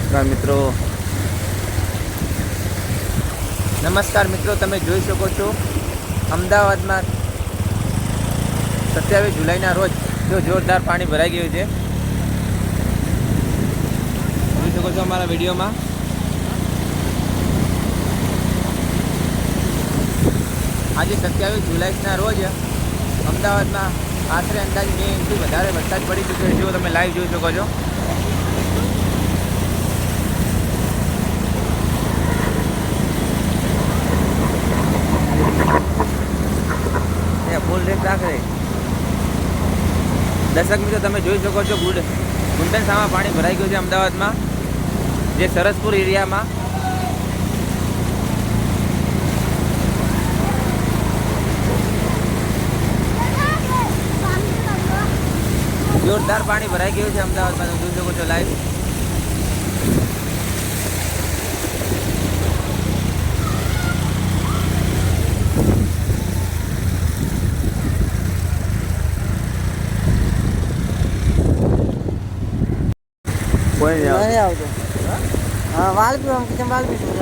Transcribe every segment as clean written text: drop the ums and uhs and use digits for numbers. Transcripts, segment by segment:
નમસ્કાર મિત્રો, તમે જોઈ શકો છો અમદાવાદમાં 27 જુલાઈના રોજ જોરદાર પાણી ભરાઈ ગયું છે. જોઈ શકો છો અમારા વિડીયોમાં. આજે 27 જુલાઈના રોજ અમદાવાદમાં આશરે અંદાજે 2 ઇંચથી વધારે વરસાદ પડી ચૂક્યો છે. જો તમે લાઈવ જોઈ શકો છો. ફૂલ રેટ રાખે. દર્શક મિત્રો, તમે જોઈ શકો છો ગુંડનસામાં પાણી ભરાઈ ગયું છે અમદાવાદમાં, જે સરસપુર એરિયામાં. જોરદાર પાણી ભરાઈ ગયું છે અમદાવાદમાં, તમે જોઈ શકો છો લાઈવ.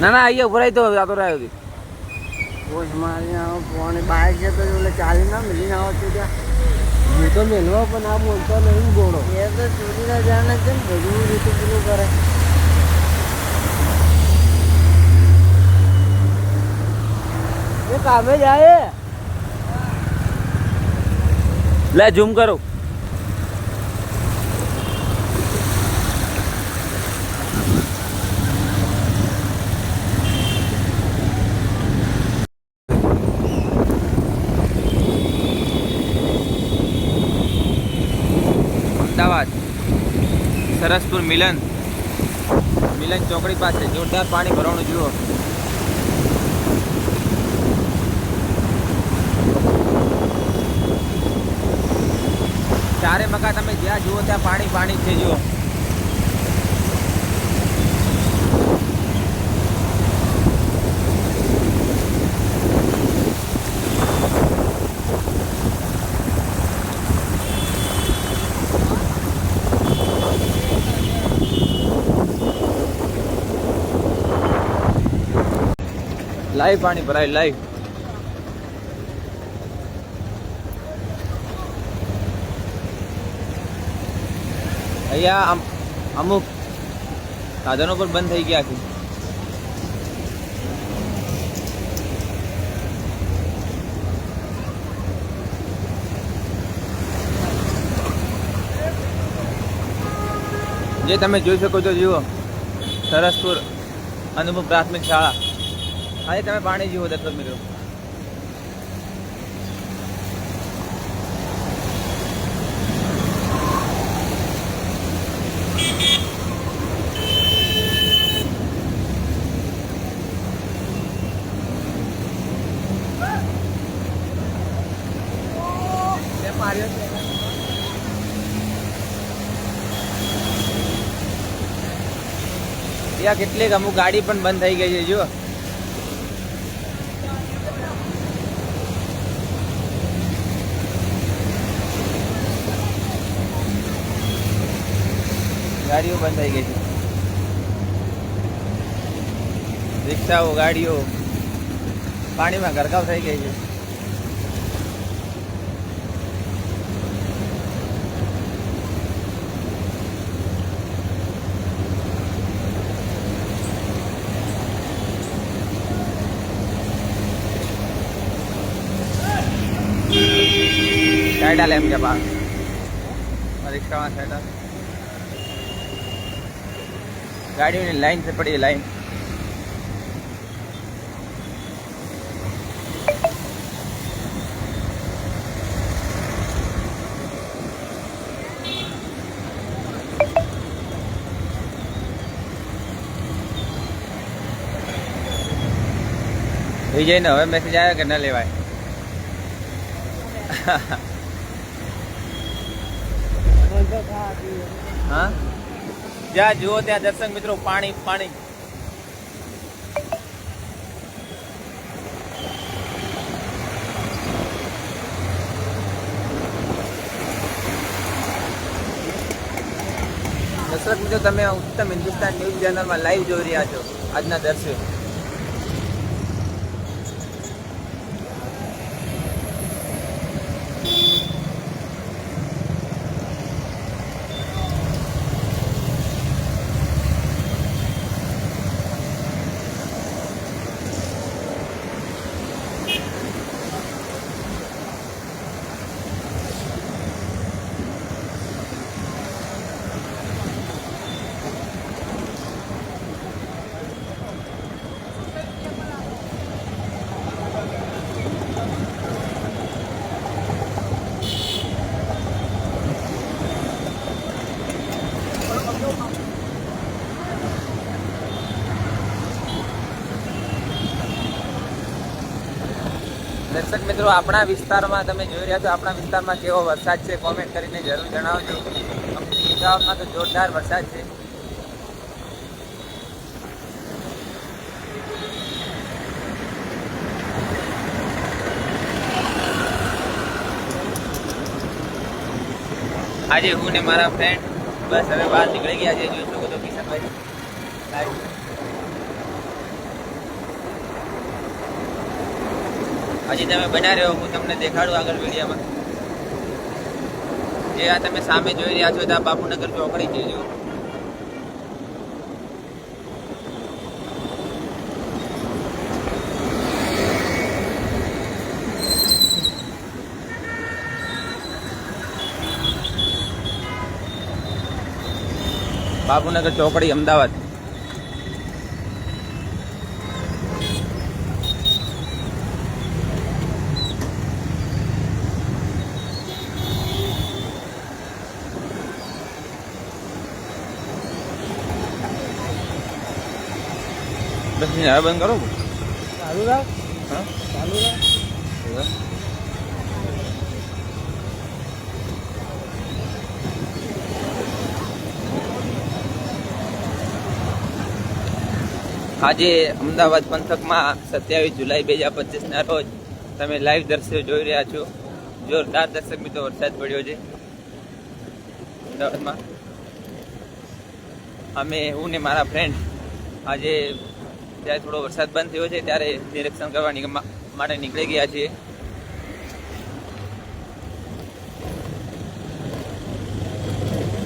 ના ના અહીંયા ભરાય તો આ તો રહ્યો હતી. हमारे यहाँ पौने बाइक से तो बोले 40 ना मिली ना होती क्या ये तो मिलवा पर ना बोलता नहीं बोलो ये तो चोरी ना जाना चाहिए भजू ऋतु किलो करे ये कामे जाए લે ઝૂમ કરો. અમદાવાદ સરસપુર મિલન ચોકડી પાસે જોરદાર પાણી ભરવાનું જુઓ. ચારે મકા તમે જ્યાં જુઓ ત્યાં પાણી છે. જુઓ લાઈવ પાણી ભરાય લાઈવ. અહીંયા અમુક સાધનો પણ બંધ થઈ ગયા છે. જે તમે જોઈ શકો છો, જુઓ સરસપુર અનુભવ પ્રાથમિક શાળા. આજે તમે પાણી જુઓ દર્શક મિત્રો. ત્યાં કેટલીક અમુક ગાડી પણ બંધ થઈ ગઈ છે. જુઓ ગાડીઓ બંધ થઈ ગઈ છે. રિક્ષાઓ, ગાડીઓ પાણીમાં ગરકાવ થઈ ગઈ છે. साइड डाले हम के पास रिक्शा में साइड गाड़ी में लाइन से पड़ी है लाइन. विजय ने હવે મેસેજ આવ્યો કે ન લેવાય. હા, જ્યાં જુઓ ત્યાં દર્શક મિત્રો પાણી. દર્શક મિત્રો, તમે ઉત્તમ હિન્દુસ્તાન ન્યૂઝ ચેનલમાં લાઈવ જોઈ રહ્યા છો આજના દ્રશ્યો. દર્શક મિત્રો, આપણા વિસ્તારમાં તમે જોઈ રહ્યા છો, આપણા વિસ્તારમાં કેવો વરસાદ છે કોમેન્ટ કરીને જરૂર જણાવજો. અમદાવાદમાં તો જોરદાર વરસાદ છે. આજે હું ને મારા ફ્રેન્ડ બસ હવે બહાર નીકળી ગયા છે. જોઈ શકો તો કિશનભાઈ લાઈવ. હજી તમે બના રહ્યો, હું તમને દેખાડું આગળ વિડીયોમાં. જે આ તમે સામે જોઈ રહ્યા છો ત્યાં બાપુનગર ચોકડી છે. જો બાપુનગર ચોકડી, અમદાવાદ. બસ હવે બંધ કરો. ચાલુ રાખ. હા, ચાલુ રાખ. આજે અમદાવાદ પંથકમાં 27 જુલાઈ 2025ના રોજ તમે લાઈવ દ્રશ્યો જોઈ રહ્યા છો. જોરદાર દર્શક મિત્રો વરસાદ પડ્યો છે અમદાવાદમાં. અમે હું ને મારા ફ્રેન્ડ આજે જ્યારે થોડો વરસાદ બંધ થયો છે ત્યારે નિરીક્ષણ કરવાની માટે નીકળી ગયા છીએ.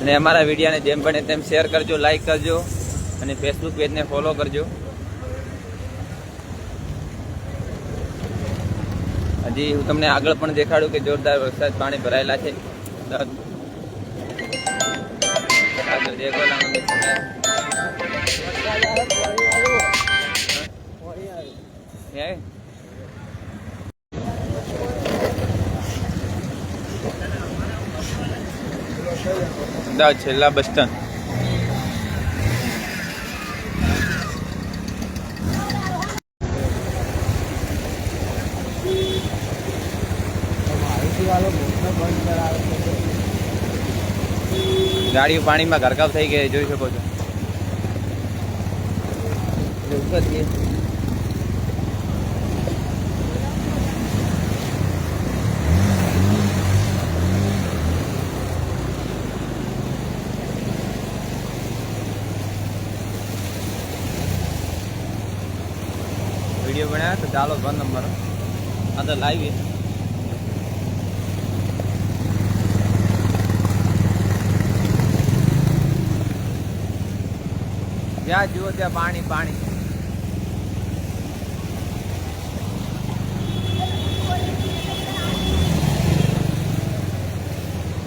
અને અમારા વિડીયોને જેમ બને તેમ શેર કરજો, લાઈક કરજો અને ફેસબુક પેજને ફોલો કરજો. હજી હું તમને આગળ પણ દેખાડું કે જોરદાર વરસાદ પાણી ભરાયેલા છે. આગળ દેખો અમદાવાદ છેલ્લા બસ સ્ટેન્ડ. ગાડીઓ પાણીમાં ગરકાવ થઈ ગઈ, જોઈ શકો છો. વિડીયો બનાવ્યા તો ચાલો 1 નંબર. આ તો લાઈવ જ્યાં જુઓ ત્યાં પાણી પાણી.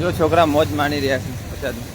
જો છોકરા મોજ માણી રહ્યા છે વરસાદમાં.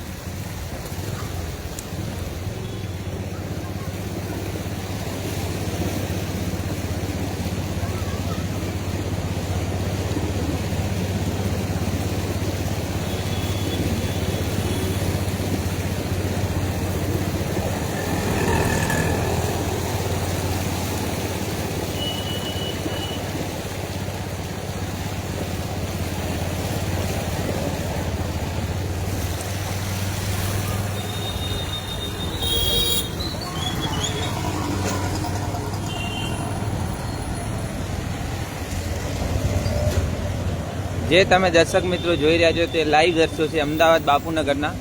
જે તમે દર્શક મિત્રો જોઈ રહ્યા છો તે લાઈવ દ્રશ્યો છે અમદાવાદ બાપુનગરના.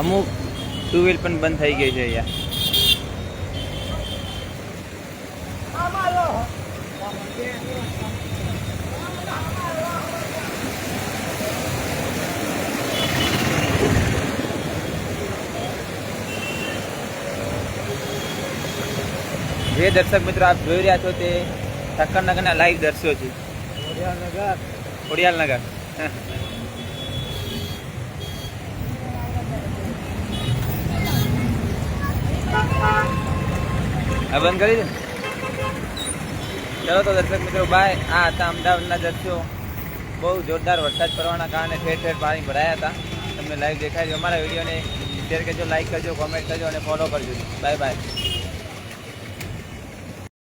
અમુક ટુ વ્હીલ પણ બંધ થઈ ગઈ છે અહીંયા. જે દર્શક મિત્રો આપ જોઈ રહ્યા છો તે ઠક્કરનગરના લાઈવ દર્શ્યો છે. ખોડિયાલનગર આ બંધ કરી દે. ચલો તો દર્શક મિત્રો બાય. આ હતા અમદાવાદના દર્શ્યો. બહુ જોરદાર વરસાદ પડવાના કારણે ઠેર ઠેર પાણી ભરાયા હતા. તમને લાઈવ દેખાય છે. અમારા વિડીયોને શેર કરજો, લાઈક કરજો, કોમેન્ટ કરજો અને ફોલો કરજો. Bye bye.